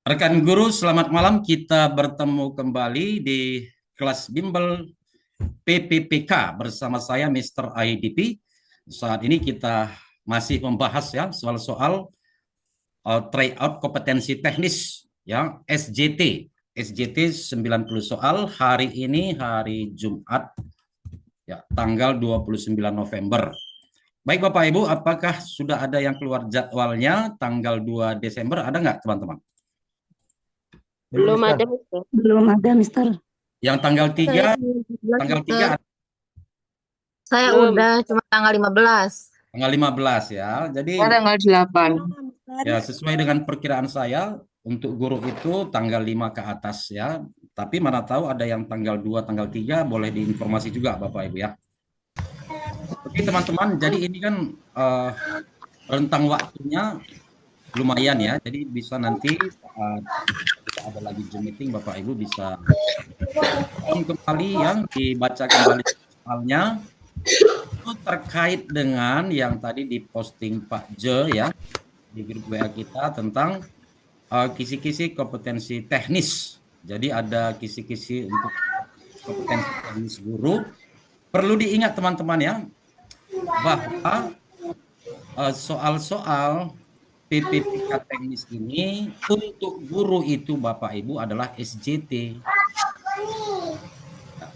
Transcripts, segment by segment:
Rekan guru, selamat malam. Kita bertemu kembali di kelas bimbel PPPK bersama saya Mr. IDP. Saat ini kita masih membahas ya soal-soal tryout kompetensi teknis ya SJT. SJT 90 soal hari ini hari Jumat ya tanggal 29 November. Baik Bapak Ibu, apakah sudah ada yang keluar jadwalnya tanggal 2 Desember? Ada nggak teman-teman? Belum Mister. ada, Mister. Belum ada, Mister. Yang tanggal 3, Saya 15, tanggal Mister. 3 Saya Belum. udah cuma tanggal 15. tanggal 15 ya. Jadi Tanggal 8. ya sesuai dengan perkiraan saya untuk guru itu tanggal 5 ke atas ya. Tapi mana tahu ada yang tanggal 2, tanggal 3 boleh diinformasi juga Bapak Ibu ya. Oke teman-teman, jadi ini kan rentang waktunya lumayan ya. Jadi bisa nanti saat kita ada lagi Zoom meeting Bapak Ibu bisa kembali yang dibaca kembali soalnya itu terkait dengan yang tadi diposting Pak Je ya di grup WA kita tentang kisi-kisi kompetensi teknis. Jadi ada kisi-kisi untuk kompetensi teknis guru. Perlu diingat teman-teman ya bahwa soal-soal PPPK teknis ini untuk guru itu Bapak Ibu adalah SJT.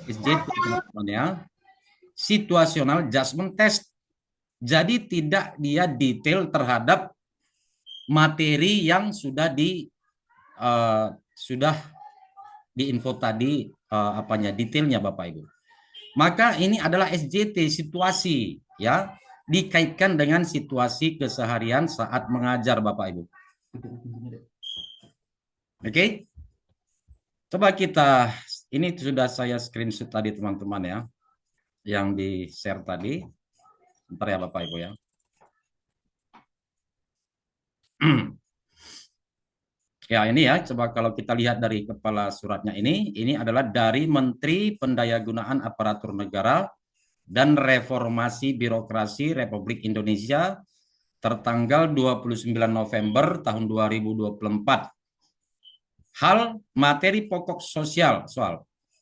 SJT teman-teman ya. Situational Judgment Test. Jadi tidak dia detail terhadap materi yang sudah diinfo tadi detailnya Bapak Ibu. Maka ini adalah SJT situasi ya dikaitkan dengan situasi keseharian saat mengajar Bapak Ibu. Oke. Coba kita ini sudah saya screenshot tadi teman-teman ya yang di-share tadi. Bentar ya Bapak Ibu ya. Ya ini ya, coba kalau kita lihat dari kepala suratnya ini adalah dari Menteri Pendayagunaan Aparatur Negara dan Reformasi Birokrasi Republik Indonesia tertanggal 29 November tahun 2024. Hal materi pokok soal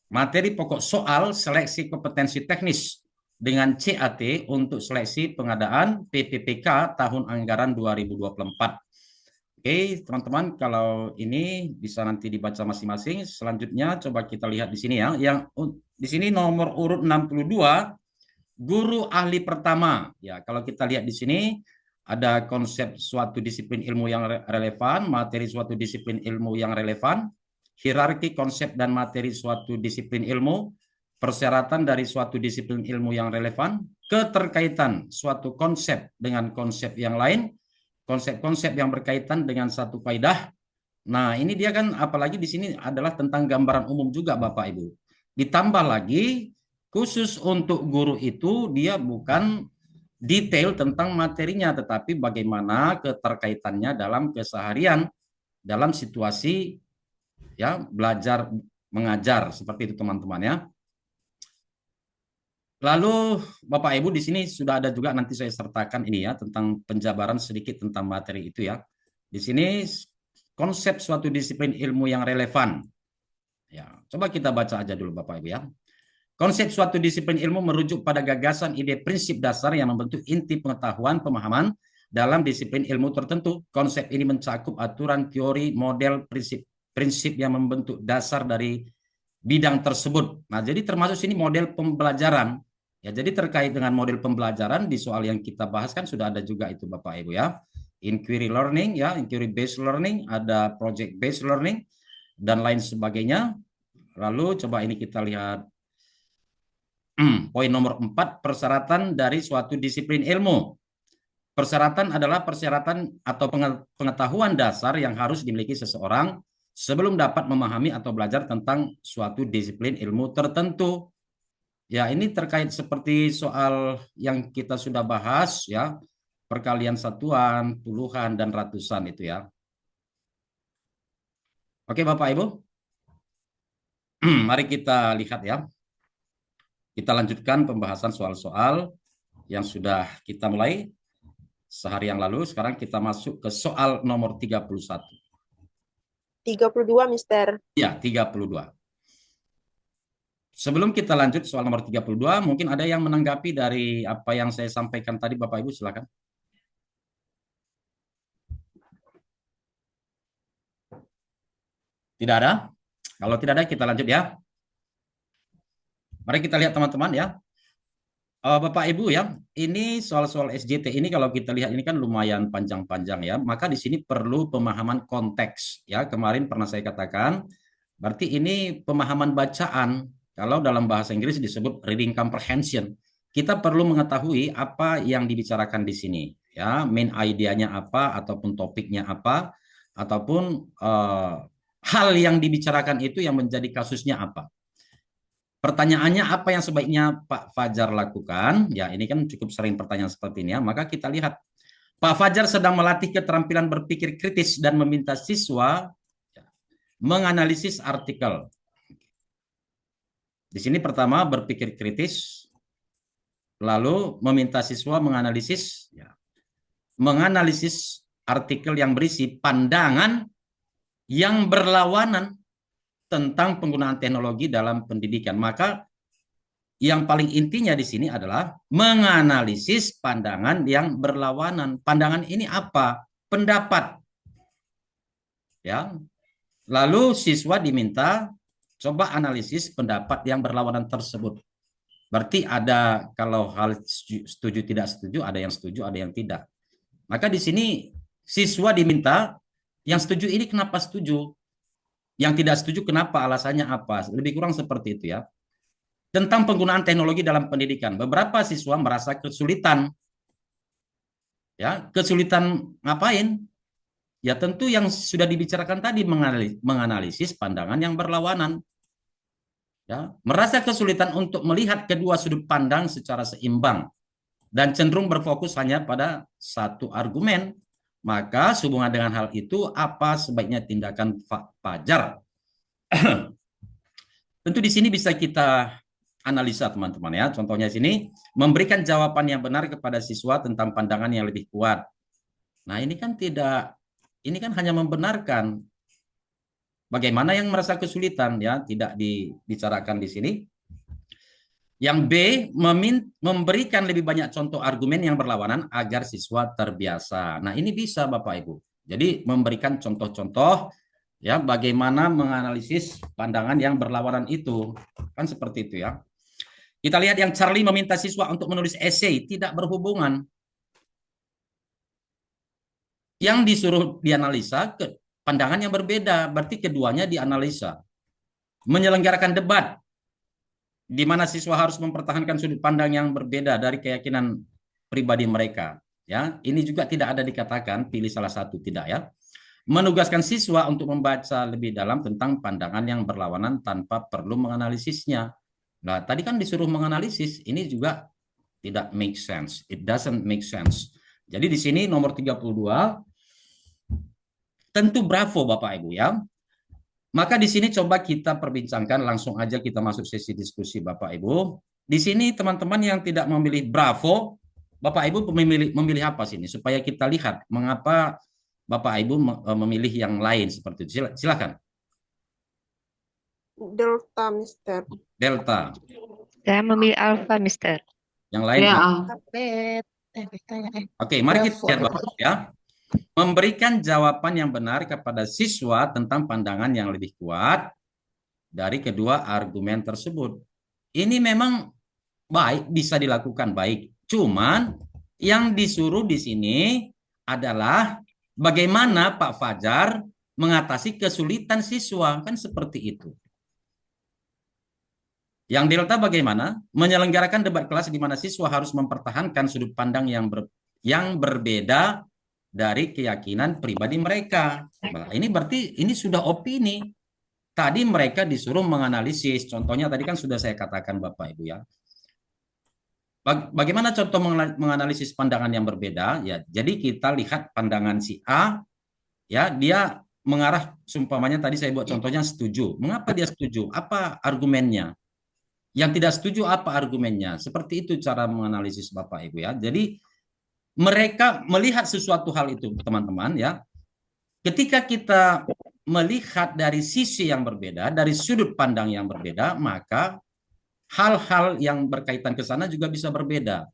materi pokok soal seleksi kompetensi teknis dengan CAT untuk seleksi pengadaan PPPK tahun anggaran 2024. Oke, teman-teman, kalau ini bisa nanti dibaca masing-masing. Selanjutnya coba kita lihat di sini ya. Yang di sini nomor urut 62, guru ahli pertama. Ya, kalau kita lihat di sini ada konsep suatu disiplin ilmu yang relevan, materi suatu disiplin ilmu yang relevan, hierarki konsep dan materi suatu disiplin ilmu, persyaratan dari suatu disiplin ilmu yang relevan, keterkaitan suatu konsep dengan konsep yang lain, konsep-konsep yang berkaitan dengan satu kaidah. Nah, ini dia kan apalagi di sini adalah tentang gambaran umum juga Bapak Ibu. Ditambah lagi khusus untuk guru itu dia bukan detail tentang materinya tetapi bagaimana keterkaitannya dalam keseharian dalam situasi ya belajar mengajar seperti itu teman-teman ya. Lalu Bapak Ibu di sini sudah ada juga nanti saya sertakan ini ya tentang penjabaran sedikit tentang materi itu ya. Di sini konsep suatu disiplin ilmu yang relevan. Ya, coba kita baca aja dulu Bapak Ibu ya. Konsep suatu disiplin ilmu merujuk pada gagasan ide prinsip dasar yang membentuk inti pengetahuan pemahaman dalam disiplin ilmu tertentu. Konsep ini mencakup aturan, teori, model, prinsip yang membentuk dasar dari bidang tersebut. Nah, jadi termasuk sini model pembelajaran. Ya, jadi terkait dengan model pembelajaran di soal yang kita bahas kan sudah ada juga itu Bapak Ibu ya. Inquiry learning ya, inquiry based learning, ada project based learning dan lain sebagainya. Lalu coba ini kita lihat poin nomor 4, persyaratan dari suatu disiplin ilmu. Persyaratan adalah persyaratan atau pengetahuan dasar yang harus dimiliki seseorang sebelum dapat memahami atau belajar tentang suatu disiplin ilmu tertentu. Ya, ini terkait seperti soal yang kita sudah bahas ya, perkalian satuan, puluhan, dan ratusan itu ya. Oke Bapak Ibu, mari kita lihat ya. Kita lanjutkan pembahasan soal-soal yang sudah kita mulai sehari yang lalu. Sekarang kita masuk ke soal nomor 31. 32, Mister. Ya, 32. Sebelum kita lanjut soal nomor 32, mungkin ada yang menanggapi dari apa yang saya sampaikan tadi, Bapak Ibu, silakan. Tidak ada? Kalau tidak ada, kita lanjut ya. Mari kita lihat teman-teman ya. Bapak Ibu ya, ini soal-soal SJT ini kalau kita lihat ini kan lumayan panjang-panjang ya. Maka di sini perlu pemahaman konteks ya. Kemarin pernah saya katakan, berarti ini pemahaman bacaan. Kalau dalam bahasa Inggris disebut reading comprehension. Kita perlu mengetahui apa yang dibicarakan di sini ya, main idenya apa ataupun topiknya apa ataupun hal yang dibicarakan itu yang menjadi kasusnya apa. Pertanyaannya apa yang sebaiknya Pak Fajar lakukan? Ya, ini kan cukup sering pertanyaan seperti ini ya. Maka kita lihat Pak Fajar sedang melatih keterampilan berpikir kritis dan meminta siswa menganalisis artikel. Di sini pertama berpikir kritis, lalu meminta siswa menganalisis artikel yang berisi pandangan yang berlawanan tentang penggunaan teknologi dalam pendidikan. Maka yang paling intinya di sini adalah menganalisis pandangan yang berlawanan. Pandangan ini apa? Pendapat. Ya. Lalu siswa diminta coba analisis pendapat yang berlawanan tersebut. Berarti ada kalau hal setuju tidak setuju, ada yang setuju, ada yang tidak. Maka di sini siswa diminta yang setuju ini kenapa setuju? Yang tidak setuju kenapa, alasannya apa? Lebih kurang seperti itu ya. Tentang penggunaan teknologi dalam pendidikan. Beberapa siswa merasa kesulitan. Ya, kesulitan ngapain? Ya tentu yang sudah dibicarakan tadi menganalisis pandangan yang berlawanan. Ya, merasa kesulitan untuk melihat kedua sudut pandang secara seimbang dan cenderung berfokus hanya pada satu argumen. Maka sehubungan dengan hal itu, apa sebaiknya tindakan Fajar? Tentu di sini bisa kita analisa teman-teman ya. Contohnya sini, memberikan jawaban yang benar kepada siswa tentang pandangan yang lebih kuat. Nah ini kan tidak, ini kan hanya membenarkan. Bagaimana yang merasa kesulitan ya, tidak dibicarakan di sini. Yang B, memberikan lebih banyak contoh argumen yang berlawanan agar siswa terbiasa. Nah ini bisa Bapak Ibu. Jadi memberikan contoh-contoh ya bagaimana menganalisis pandangan yang berlawanan itu. Kan seperti itu ya. Kita lihat yang Charlie meminta siswa untuk menulis esai, tidak berhubungan. Yang disuruh dianalisa ke pandangan yang berbeda, berarti keduanya dianalisa. Menyelenggarakan debat, di mana siswa harus mempertahankan sudut pandang yang berbeda dari keyakinan pribadi mereka. Ya, ini juga tidak ada dikatakan pilih salah satu, tidak ya. Menugaskan siswa untuk membaca lebih dalam tentang pandangan yang berlawanan tanpa perlu menganalisisnya. Nah, tadi kan disuruh menganalisis, ini juga tidak make sense. It doesn't make sense. Jadi di sini nomor 32 tentu bravo Bapak Ibu ya. Maka di sini coba kita perbincangkan, langsung aja kita masuk sesi diskusi Bapak Ibu. Di sini teman-teman yang tidak memilih bravo, Bapak Ibu memilih apa sini supaya kita lihat mengapa Bapak Ibu memilih yang lain seperti itu. Silakan. Delta, Mister. Delta. Saya memilih alfa, Mister. Yang lain Ya, Oke, mari kita lihat Bapak ya. Memberikan jawaban yang benar kepada siswa tentang pandangan yang lebih kuat dari kedua argumen tersebut. Ini memang baik, bisa dilakukan baik. Cuman yang disuruh di sini adalah bagaimana Pak Fajar mengatasi kesulitan siswa, kan seperti itu. Yang Delta bagaimana? Menyelenggarakan debat kelas di mana siswa harus mempertahankan sudut pandang yang berbeda dari keyakinan pribadi mereka. Nah, ini berarti ini sudah opini. Tadi mereka disuruh menganalisis. Contohnya tadi kan sudah saya katakan Bapak Ibu ya. Bagaimana contoh menganalisis pandangan yang berbeda? Ya, jadi kita lihat pandangan si A, ya dia mengarah, seumpamanya tadi saya buat contohnya setuju. Mengapa dia setuju? Apa argumennya? Yang tidak setuju apa argumennya? Seperti itu cara menganalisis Bapak Ibu ya. Jadi mereka melihat sesuatu hal itu teman-teman ya. Ketika kita melihat dari sisi yang berbeda, dari sudut pandang yang berbeda, maka hal-hal yang berkaitan ke sana juga bisa berbeda.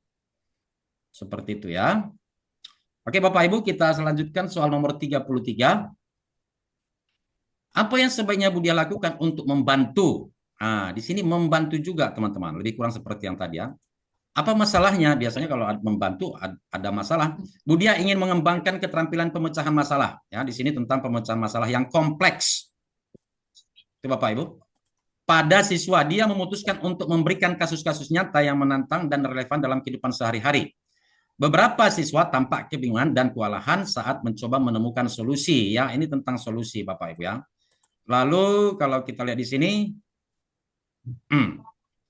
Seperti itu ya. Oke Bapak Ibu, kita selanjutkan soal nomor 33. Apa yang sebaiknya Budia lakukan untuk membantu? Nah, di sini membantu juga teman-teman, lebih kurang seperti yang tadi ya. Apa masalahnya? Biasanya kalau membantu ada masalah. Budia ingin mengembangkan keterampilan pemecahan masalah. Ya, di sini tentang pemecahan masalah yang kompleks. Itu Bapak Ibu. Pada siswa, dia memutuskan untuk memberikan kasus-kasus nyata yang menantang dan relevan dalam kehidupan sehari-hari. Beberapa siswa tampak kebingungan dan kewalahan saat mencoba menemukan solusi. Ya, ini tentang solusi Bapak Ibu ya. Lalu kalau kita lihat di sini,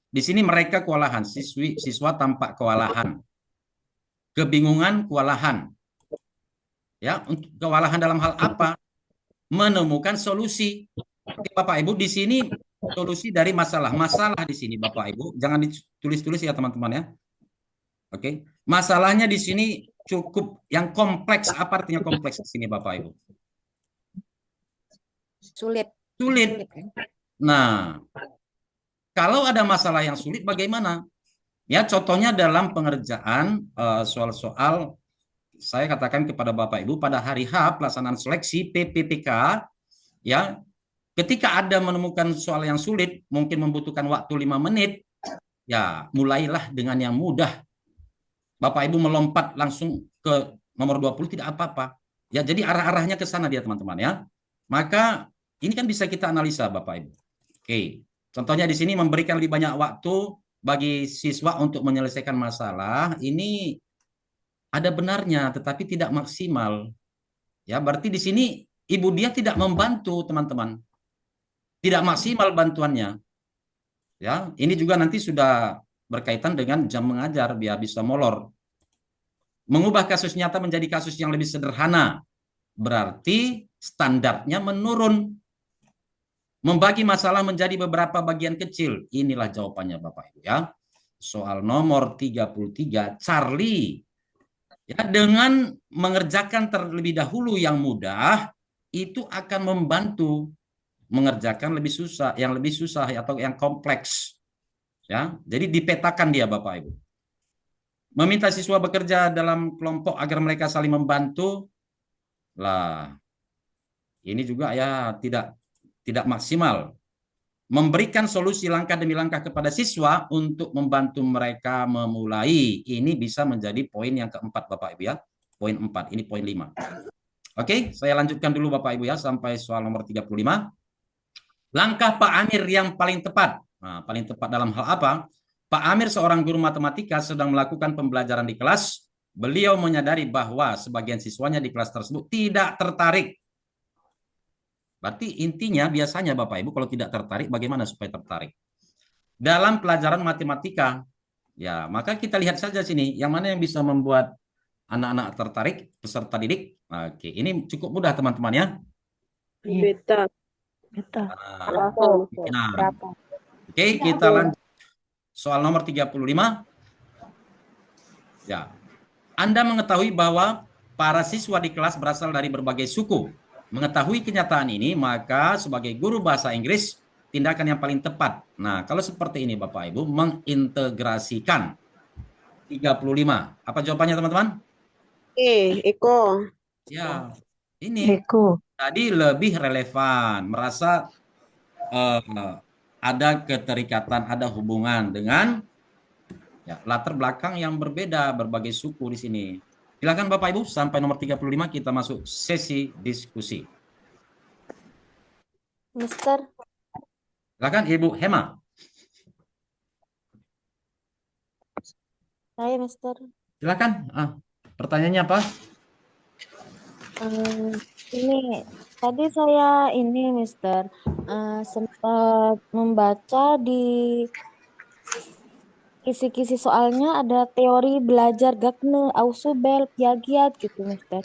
di sini mereka kewalahan, siswa tampak kewalahan, kebingungan, kewalahan. Ya, untuk kewalahan dalam hal apa? Menemukan solusi. Oke, Bapak Ibu, di sini solusi dari masalah. Masalah di sini Bapak Ibu, jangan ditulis-tulis ya teman-teman ya. Oke. Masalahnya di sini cukup yang kompleks. Apa artinya kompleks di sini Bapak Ibu? Sulit. Sulit. Nah, kalau ada masalah yang sulit bagaimana? Ya, contohnya dalam pengerjaan soal-soal saya katakan kepada Bapak Ibu pada hari H pelaksanaan seleksi PPPK ya, ketika ada menemukan soal yang sulit, mungkin membutuhkan waktu 5 menit, ya mulailah dengan yang mudah. Bapak Ibu melompat langsung ke nomor 20 tidak apa-apa. Ya, jadi arah-arahnya ke sana dia teman-teman ya. Maka ini kan bisa kita analisa Bapak Ibu. Oke. Contohnya di sini memberikan lebih banyak waktu bagi siswa untuk menyelesaikan masalah, ini ada benarnya tetapi tidak maksimal. Ya, berarti di sini ibu dia tidak membantu teman-teman. Tidak maksimal bantuannya. Ya, ini juga nanti sudah berkaitan dengan jam mengajar biar bisa molor. Mengubah kasus nyata menjadi kasus yang lebih sederhana. Berarti standarnya menurun. Membagi masalah menjadi beberapa bagian kecil. Inilah jawabannya Bapak Ibu ya. Soal nomor 33, Charlie. Ya, dengan mengerjakan terlebih dahulu yang mudah, itu akan membantu mengerjakan yang lebih susah atau yang kompleks. Ya, jadi dipetakan dia Bapak Ibu. Meminta siswa bekerja dalam kelompok agar mereka saling membantu. Lah, ini juga ya tidak maksimal. Memberikan solusi langkah demi langkah kepada siswa untuk membantu mereka memulai. Ini bisa menjadi poin yang keempat Bapak Ibu ya. Poin 4, ini poin 5. Oke, saya lanjutkan dulu Bapak Ibu ya sampai soal nomor 35. Langkah Pak Amir yang paling tepat. Nah, paling tepat dalam hal apa? Pak Amir seorang guru matematika sedang melakukan pembelajaran di kelas. Beliau menyadari bahwa sebagian siswanya di kelas tersebut tidak tertarik. Berarti intinya biasanya Bapak Ibu kalau tidak tertarik bagaimana supaya tertarik? Dalam pelajaran matematika, ya maka kita lihat saja sini yang mana yang bisa membuat anak-anak tertarik, peserta didik. Oke, ini cukup mudah teman-teman ya. Beta. Betul. Nah, oke, kita lanjut. Soal nomor 35. Ya. Anda mengetahui bahwa para siswa di kelas berasal dari berbagai suku. Mengetahui kenyataan ini, maka sebagai guru bahasa Inggris, tindakan yang paling tepat. Nah, kalau seperti ini Bapak Ibu, mengintegrasikan 35. Apa jawabannya teman-teman? Eko. Ya, ini Eko. tadi lebih relevan, merasa ada keterikatan, ada hubungan dengan ya, latar belakang yang berbeda, berbagai suku di sini. Silakan Bapak Ibu, sampai nomor 35 kita masuk sesi diskusi. Mister, Silakan Ibu Hema. saya Mister. Silakan. Pertanyaannya apa? Ini tadi saya Mister sempat membaca di kisi-kisi soalnya ada teori belajar Gagne, Ausubel, Piaget gitu Mister.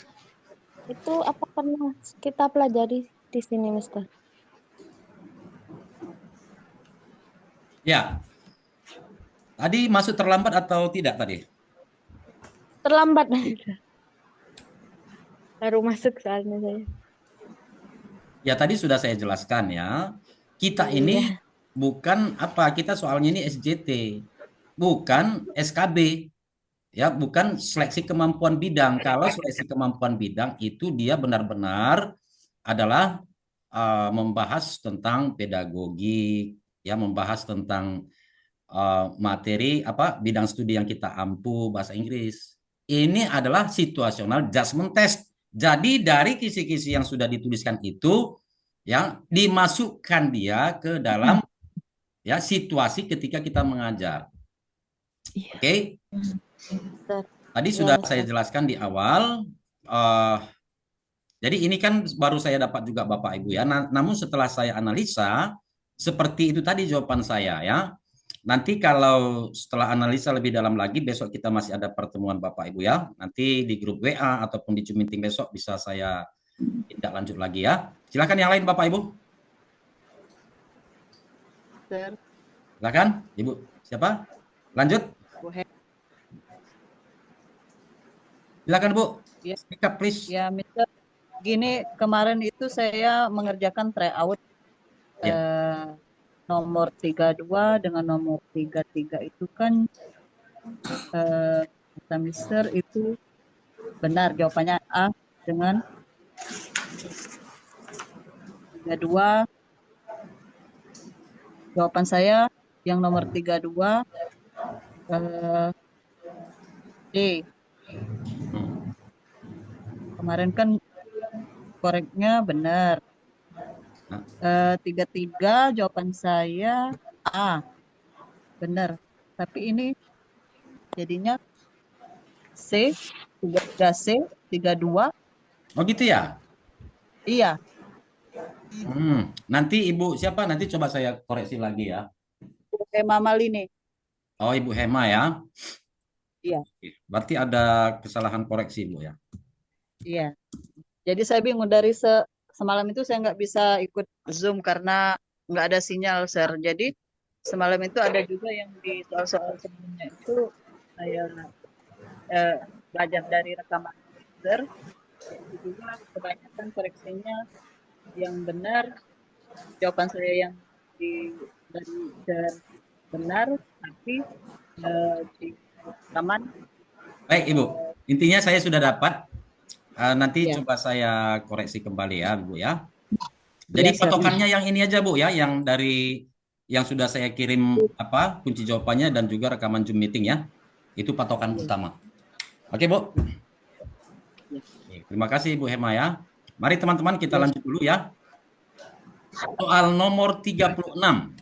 Itu apa pernah kita pelajari di sini Mister? Ya. Tadi masuk terlambat atau tidak tadi? Terlambat Mister. Baru masuk soalnya saya. Ya tadi sudah saya jelaskan ya. Kita ini Iya. bukan apa, kita soalnya ini SJT, bukan SKB. Ya, bukan seleksi kemampuan bidang. Kalau seleksi kemampuan bidang itu dia benar-benar adalah membahas tentang pedagogik, ya, membahas tentang materi apa bidang studi yang kita ampu bahasa Inggris. Ini adalah situational judgment test. Jadi dari kisi-kisi yang sudah dituliskan itu, ya, dimasukkan dia ke dalam ya situasi ketika kita mengajar. Oke? Mister. Tadi Iya, sudah saya Mister. jelaskan di awal. eh, jadi ini kan baru saya dapat juga Bapak Ibu ya. Namun setelah saya analisa, seperti itu tadi jawaban saya ya. Nanti kalau setelah analisa lebih dalam lagi, besok kita masih ada pertemuan Bapak Ibu ya. Nanti di grup WA ataupun di Zoom meeting besok bisa saya tindak lanjut lagi ya. Silakan yang lain Bapak Ibu. Mister. Silakan Ibu. Siapa? Lanjut. Bu He- Silakan Bu. Ya, Speak up please. ya, Mister. Gini, kemarin itu saya mengerjakan tryout Ya. nomor 32 dengan nomor 33 itu kan kata Mister itu benar jawabannya A dengan 32. Jawaban saya yang nomor 32 D. Kemarin kan koreknya benar. 33 jawaban saya A. Benar. Tapi ini jadinya C, 33C, 32. Oh gitu ya? Iya, Nanti Ibu siapa? Nanti coba saya koreksi lagi ya. Mama Lini. Oh Ibu Hema ya. Iya, Berarti ada kesalahan koreksi Bu ya. iya. Jadi saya bingung dari semalam itu saya nggak bisa ikut Zoom karena nggak ada sinyal, Sir. Jadi semalam itu ada juga yang di soal-soal sebelumnya itu saya belajar dari rekaman Sir. Itu juga kebanyakan koreksinya yang benar, jawaban saya yang dari Sir benar, tapi di rekaman. Baik Ibu, intinya saya sudah dapat. Nanti Ya. coba saya koreksi kembali ya Bu ya. Jadi Iya, Sir. patokannya yang ini aja Bu ya, yang dari yang sudah saya kirim apa kunci jawabannya dan juga rekaman Zoom meeting ya. Itu patokan utama. Oke Bu. Terima kasih Bu Hema ya. Mari teman-teman kita lanjut dulu ya. Soal nomor 36.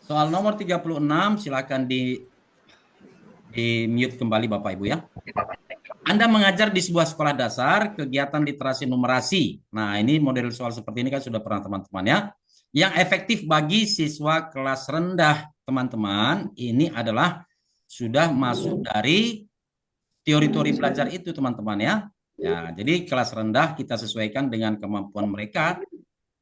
Soal nomor 36 silakan di mute kembali Bapak Ibu ya. Anda mengajar di sebuah sekolah dasar kegiatan literasi numerasi. Nah, ini model soal seperti ini kan sudah pernah teman-teman ya. Yang efektif bagi siswa kelas rendah, teman-teman, ini adalah sudah masuk dari teori-teori belajar itu, teman-teman ya. Ya, jadi kelas rendah kita sesuaikan dengan kemampuan mereka.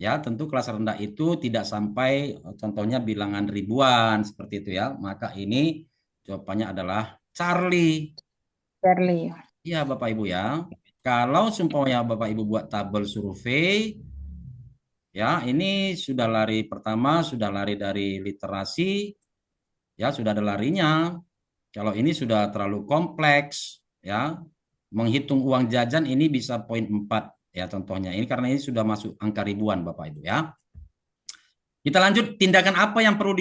Ya, tentu kelas rendah itu tidak sampai contohnya bilangan ribuan seperti itu ya. Maka ini jawabannya adalah Charlie. Charlie. Iya Bapak Ibu ya. Kalau sumpahnya Bapak Ibu buat tabel survei, ya ini sudah lari pertama, sudah lari dari literasi, ya sudah ada larinya. Kalau ini sudah terlalu kompleks, ya menghitung uang jajan ini bisa poin 4 ya contohnya. Ini karena ini sudah masuk angka ribuan Bapak Ibu ya. Kita lanjut, tindakan apa yang perlu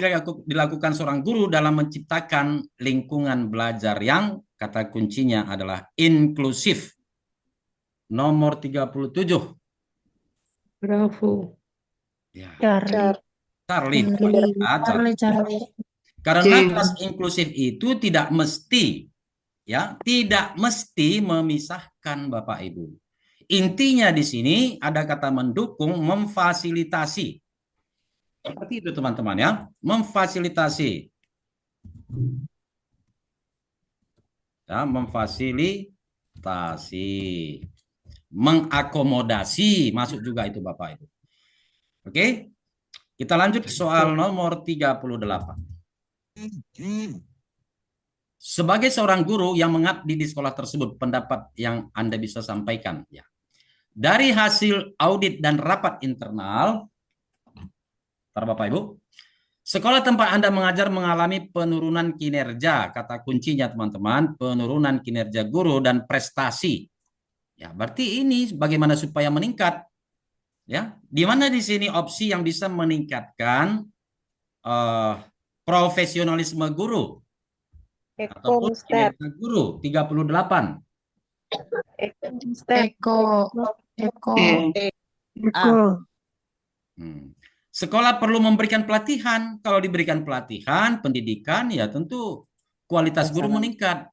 dilakukan seorang guru dalam menciptakan lingkungan belajar yang kata kuncinya adalah inklusif. Nomor 37. Bravo. Ya, Charlie. Charlie. Charlie. Karena kelas inklusif itu tidak mesti memisahkan Bapak Ibu. Intinya di sini ada kata mendukung, memfasilitasi. Seperti itu teman-teman ya, memfasilitasi. Ya, memfasilitasi. Mengakomodasi, masuk juga itu Bapak Ibu. Oke? Kita lanjut soal nomor 38. Sebagai seorang guru yang mengabdi di sekolah tersebut, pendapat yang Anda bisa sampaikan ya. Dari hasil audit dan rapat internal, Bapak Ibu, sekolah tempat Anda mengajar mengalami penurunan kinerja. Kata kuncinya teman-teman, penurunan kinerja guru dan prestasi. Ya, berarti ini bagaimana supaya meningkat? Ya, di mana di sini opsi yang bisa meningkatkan profesionalisme guru Eko, ataupun Mister. kinerja guru 38. Eko, Mister. Eko. Eko. Sekolah perlu memberikan pelatihan. Kalau diberikan pelatihan, pendidikan, ya tentu kualitas guru meningkat.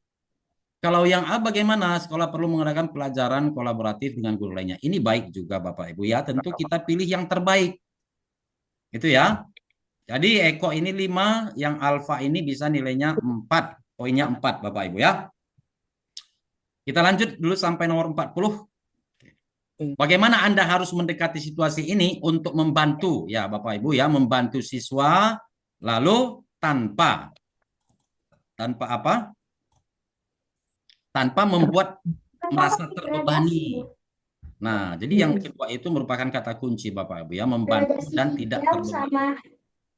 Kalau yang A bagaimana? Sekolah perlu mengadakan pelajaran kolaboratif dengan guru lainnya. Ini baik juga Bapak Ibu ya. Tentu kita pilih yang terbaik. Itu ya. Jadi Eko ini 5, yang Alfa ini bisa nilainya 4. Poinnya 4 Bapak Ibu ya. Kita lanjut dulu sampai nomor 40. Bagaimana Anda harus mendekati situasi ini untuk membantu ya Bapak Ibu ya, membantu siswa lalu tanpa apa? Tanpa membuat merasa terbebani. Nah, jadi yang kedua itu merupakan kata kunci Bapak Ibu ya, membantu dan tidak terbebani.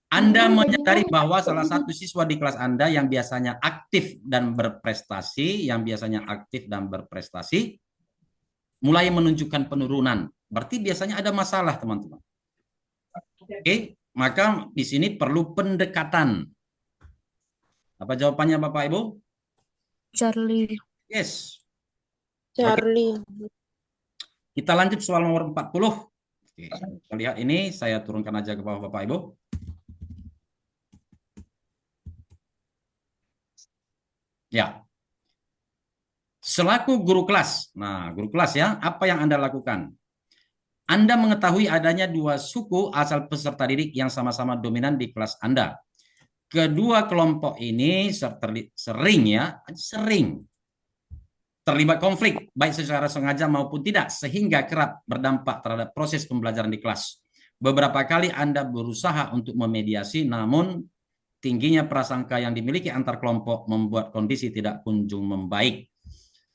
Anda menyadari bahwa salah satu siswa di kelas Anda yang biasanya aktif dan berprestasi, mulai menunjukkan penurunan. Berarti biasanya ada masalah, teman-teman. Oke, maka di sini perlu pendekatan. Apa jawabannya Bapak Ibu? Charlie. Yes. Charlie. Kita lanjut soal nomor 40. Oke, kita lihat ini, saya turunkan aja ke bawah Bapak Ibu. Ya. Selaku guru kelas. Nah, guru kelas ya, apa yang Anda lakukan? Anda mengetahui adanya 2 suku asal peserta didik yang sama-sama dominan di kelas Anda. Kedua kelompok ini sering terlibat konflik, baik secara sengaja maupun tidak, sehingga kerap berdampak terhadap proses pembelajaran di kelas. Beberapa kali Anda berusaha untuk memediasi, namun tingginya prasangka yang dimiliki antar kelompok membuat kondisi tidak kunjung membaik.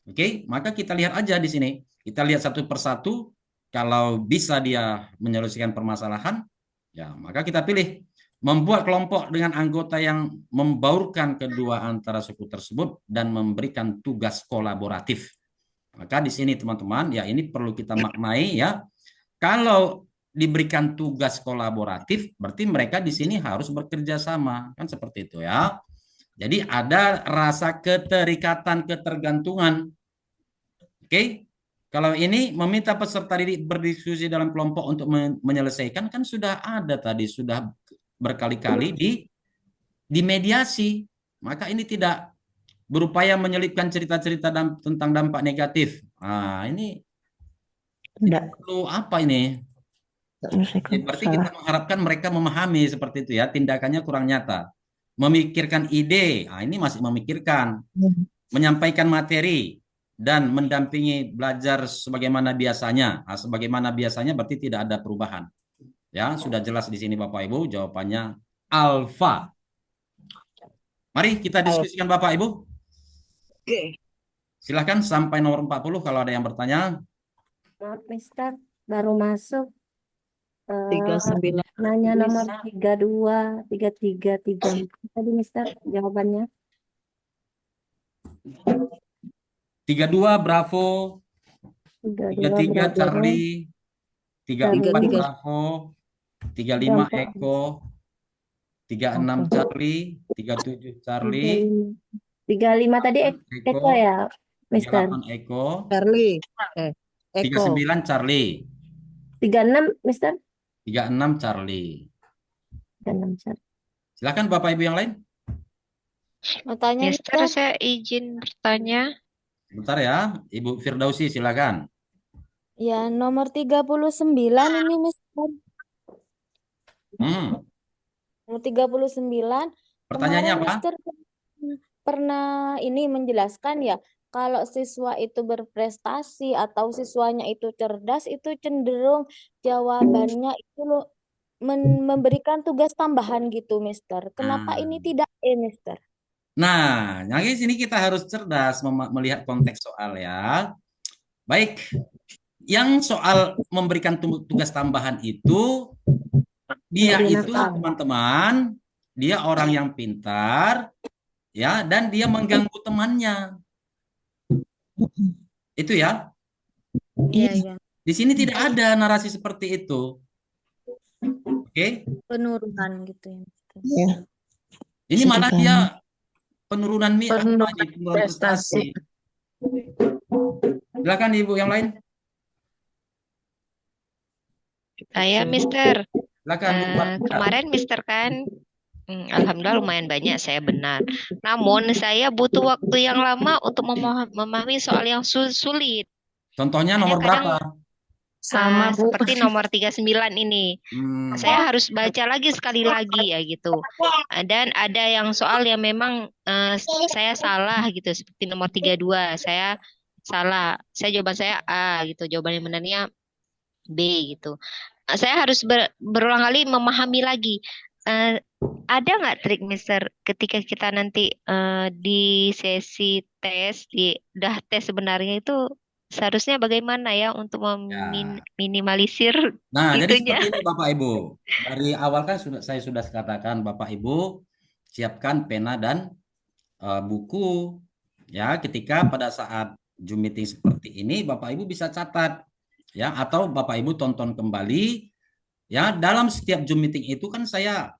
Oke, maka kita lihat aja di sini. Kita lihat satu persatu, kalau bisa dia menyelesaikan permasalahan, ya maka kita pilih. Membuat kelompok dengan anggota yang membaurkan kedua antara suku tersebut dan memberikan tugas kolaboratif. Maka di sini teman-teman, ya ini perlu kita maknai ya. Kalau diberikan tugas kolaboratif, berarti mereka di sini harus bekerja sama, kan seperti itu ya. Jadi ada rasa keterikatan, ketergantungan. Oke, kalau ini meminta peserta didik berdiskusi dalam kelompok untuk menyelesaikan, kan sudah ada tadi, sudah berkali-kali di mediasi. Maka ini tidak berupaya menyelipkan cerita-cerita tentang dampak negatif. Nah, ini perlu apa ini? Berarti kita mengharapkan mereka memahami seperti itu ya, tindakannya kurang nyata. Memikirkan ide, nah ini masih memikirkan. Menyampaikan materi dan mendampingi belajar sebagaimana biasanya. Nah, sebagaimana biasanya berarti tidak ada perubahan. Ya, sudah jelas di sini Bapak Ibu, jawabannya alfa. Mari kita diskusikan Bapak Ibu. Oke. Silahkan sampai nomor 40 kalau ada yang bertanya. Maaf, Mister, baru masuk. 39. Nanya nomor 32, 33, 34 tadi, Mister, jawabannya. 32 Bravo, 33 Charlie, 34 Bravo, 35 Eko, 36 Charlie, 37 Charlie, 35 tadi Eko ya, Mister. 38 Eko, Charlie. Eko. 39 Charlie, 36, Mister. 36 Charlie. 36, Mister. Silakan Bapak Ibu yang lain. Mau tanya, Mister, Mister? saya izin bertanya. Bentar ya, Ibu Firdausi silakan. Ya, nomor 39 ini, Mister. Nomor 39. Pertanyaannya Kemarin apa? Mister pernah ini menjelaskan ya, kalau siswa itu berprestasi atau siswanya itu cerdas, itu cenderung jawabannya itu memberikan tugas tambahan gitu, Mister. Kenapa ini tidak, Mister? Nah, yang di sini kita harus cerdas melihat konteks soal ya. Baik, Yang soal memberikan tugas tambahan itu, dia itu teman-teman, dia orang yang pintar, ya, dan dia mengganggu temannya. Itu ya. Iya, iya. Di sini tidak ada narasi seperti itu. Oke. Penurunan gitu ya. Ya. Ini Bisa malah dipahami. dia penurunan Penurunan prestasi. Silakan Ibu yang lain. Saya Mister. Silakan Bu Martina. Kemarin Mister kan, alhamdulillah lumayan banyak saya benar. Namun saya butuh waktu yang lama untuk memahami soal yang sulit. Contohnya nomor Kadang berapa? Sama, Bu. seperti nomor 39 ini. Saya harus baca lagi sekali lagi ya gitu. Dan ada yang soal yang memang saya salah gitu, seperti nomor 32. Saya salah. Jawaban saya A gitu. Jawaban yang benarnya B gitu. Saya harus berulang kali memahami lagi. Ada nggak trik Mister ketika kita nanti di sesi tes, udah tes sebenarnya itu seharusnya bagaimana ya untuk meminimalisir Nah, jadi itunya? seperti ini Bapak Ibu. Dari awal kan saya sudah katakan Bapak Ibu siapkan pena dan buku. Ya, ketika pada saat Zoom meeting seperti ini Bapak Ibu bisa catat, ya, atau Bapak Ibu tonton kembali. Ya, dalam setiap Zoom meeting itu kan saya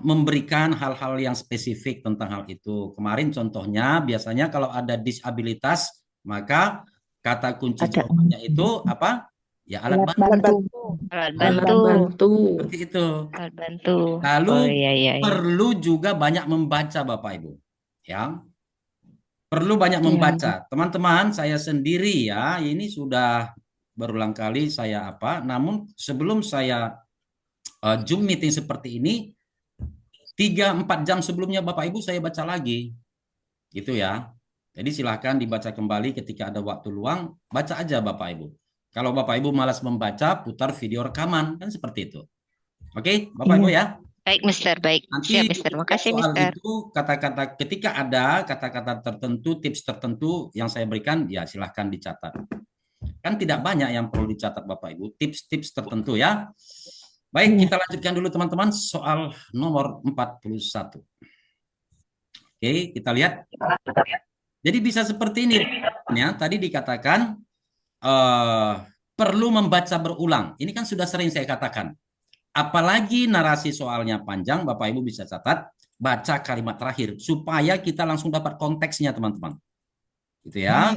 memberikan hal-hal yang spesifik tentang hal itu. Kemarin contohnya biasanya kalau ada disabilitas maka kata kunci jawabannya itu apa? Ya, alat bantu. Alat Alat bantu. bantu. Seperti itu. Alat bantu. Lalu Oh iya. perlu juga banyak membaca Bapak Ibu. Ya. Perlu banyak Iya. membaca. Teman-teman, saya sendiri ya, ini sudah berulang kali saya namun sebelum saya Zoom meeting seperti ini 3-4 jam sebelumnya Bapak Ibu saya baca lagi. Gitu ya. Jadi silahkan dibaca kembali ketika ada waktu luang, baca aja Bapak Ibu. Kalau Bapak Ibu malas membaca, putar video rekaman, kan seperti itu. Oke, Bapak Ibu ya. Baik, Mister. Baik. Nanti Siap, Mister. Makasih, soal Mister. itu kata-kata ketika ada kata-kata tertentu, tips tertentu yang saya berikan, ya silahkan dicatat. Kan tidak banyak yang perlu dicatat Bapak Ibu, tips-tips tertentu ya. Baik, kita lanjutkan dulu teman-teman soal nomor 41. Oke, kita lihat. Jadi bisa seperti ini. Ya, tadi dikatakan perlu membaca berulang. Ini kan sudah sering saya katakan. Apalagi narasi soalnya panjang, Bapak Ibu bisa catat, baca kalimat terakhir supaya kita langsung dapat konteksnya, teman-teman. Gitu ya.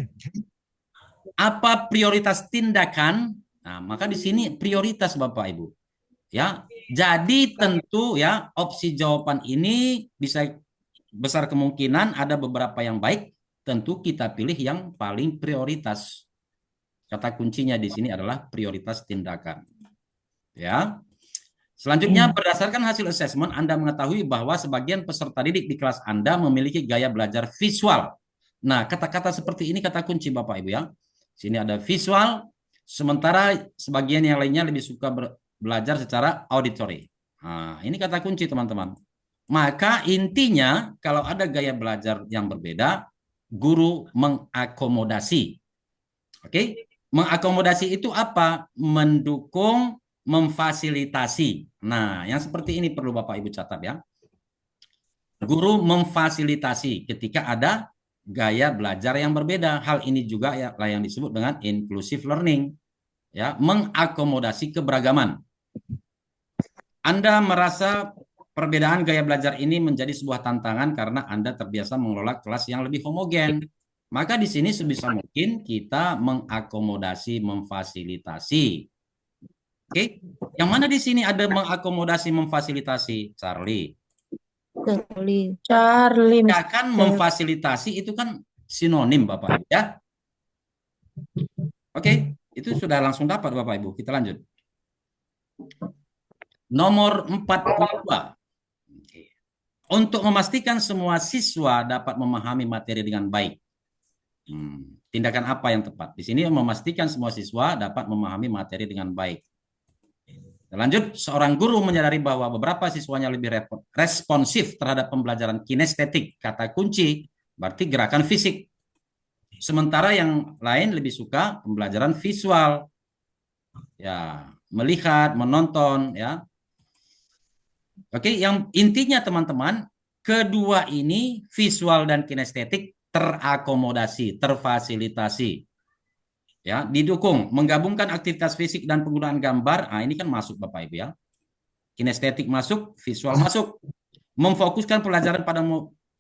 Apa prioritas tindakan? Nah, maka di sini prioritas Bapak Ibu. Ya. Jadi tentu ya opsi jawaban ini bisa besar kemungkinan ada beberapa yang baik, tentu kita pilih yang paling prioritas. Kata kuncinya di sini adalah prioritas tindakan. Ya. Selanjutnya, berdasarkan hasil asesmen, Anda mengetahui bahwa sebagian peserta didik di kelas Anda memiliki gaya belajar visual. Nah, kata-kata seperti ini kata kunci Bapak Ibu ya. Sini ada visual, sementara sebagian yang lainnya lebih suka belajar secara auditory. Nah, ini kata kunci teman-teman. Maka intinya kalau ada gaya belajar yang berbeda, guru mengakomodasi. Oke? Mengakomodasi itu apa? Mendukung, memfasilitasi. Nah, yang seperti ini perlu Bapak Ibu catat ya. Guru memfasilitasi ketika ada gaya belajar yang berbeda. Hal ini juga ya yang disebut dengan inclusive learning. Ya, mengakomodasi keberagaman. Anda merasa perbedaan gaya belajar ini menjadi sebuah tantangan karena Anda terbiasa mengelola kelas yang lebih homogen. Maka di sini sebisa mungkin kita mengakomodasi, memfasilitasi. Oke, yang mana di sini ada mengakomodasi, memfasilitasi, Charlie? Charlie. Ya kan memfasilitasi itu kan sinonim Bapak Ibu ya. Oke, itu sudah langsung dapat Bapak Ibu. Kita lanjut. Nomor 42. Untuk memastikan semua siswa dapat memahami materi dengan baik. Tindakan apa yang tepat? Di sini memastikan semua siswa dapat memahami materi dengan baik. Lanjut, seorang guru menyadari bahwa beberapa siswanya lebih responsif terhadap pembelajaran kinestetik. Kata kunci berarti gerakan fisik. Sementara yang lain lebih suka pembelajaran visual. Ya, melihat, menonton ya. Oke, yang intinya teman-teman, kedua ini visual dan kinestetik terakomodasi, terfasilitasi. Ya, didukung, menggabungkan aktivitas fisik dan penggunaan gambar. Nah, ini kan masuk Bapak Ibu ya. Kinestetik masuk, visual masuk. Memfokuskan pelajaran pada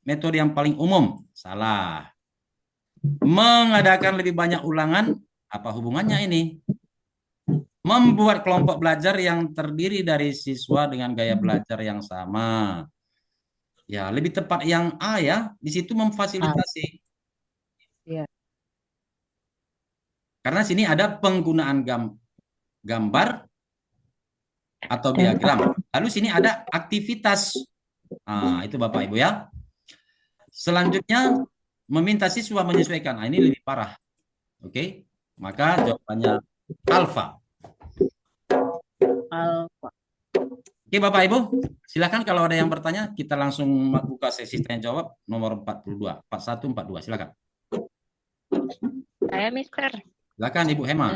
metode yang paling umum. Salah. Mengadakan lebih banyak ulangan, apa hubungannya ini? Membuat kelompok belajar yang terdiri dari siswa dengan gaya belajar yang sama. Ya, lebih tepat yang A ya. Di situ memfasilitasi. Iya. Karena sini ada penggunaan gambar atau diagram. Lalu sini ada aktivitas. Nah, itu Bapak Ibu ya. Selanjutnya meminta siswa menyesuaikan. Nah, ini lebih parah. Oke. Maka jawabannya alfa. Alfa. Oke Bapak Ibu, silakan kalau ada yang bertanya, kita langsung buka sesi tanya jawab nomor 42, 41, 42, silakan. Saya Mister. Silakan Ibu Hema.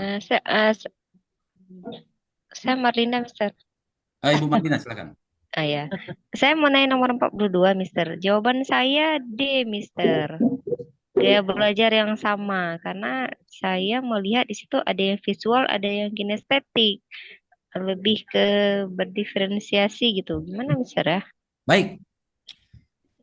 Saya Marlina Mister. Ibu Martina silakan. Ya. Saya mau nanya nomor 42 Mister. Jawaban saya D Mister. Gaya belajar yang sama karena saya melihat di situ ada yang visual, ada yang kinestetik. Lebih ke berdiferensiasi gitu. Gimana Mister ya? Baik.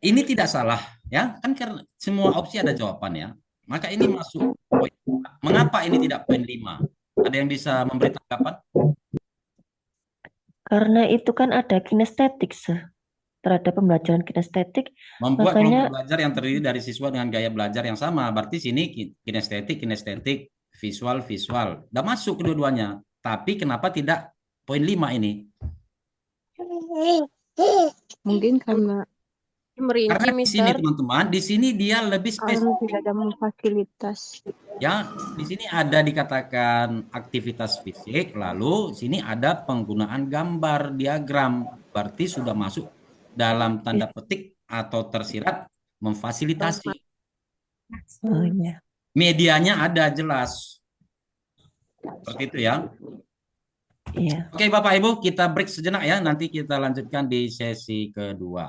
Ini tidak salah ya, kan karena semua opsi ada jawaban ya. Maka ini masuk poin. Mengapa ini tidak poin 5? Ada yang bisa memberi tanggapan? Karena itu kan ada kinestetik, terhadap pembelajaran kinestetik. Membuat Makanya kelompok belajar yang terdiri dari siswa dengan gaya belajar yang sama. Berarti sini kinestetik, visual. Udah masuk kedua-duanya. Tapi kenapa tidak poin 5 ini? Mungkin karena merinci, Karena di sini Mister, teman-teman, di sini dia lebih spesifik. tidak ada fasilitas. Ya, di sini ada dikatakan aktivitas fisik, lalu sini ada penggunaan gambar, diagram. Berarti sudah masuk dalam tanda petik atau tersirat memfasilitasi. oh iya. Medianya ada jelas. Seperti itu ya. Iya. Oke Bapak Ibu, kita break sejenak ya. Nanti kita lanjutkan di sesi kedua.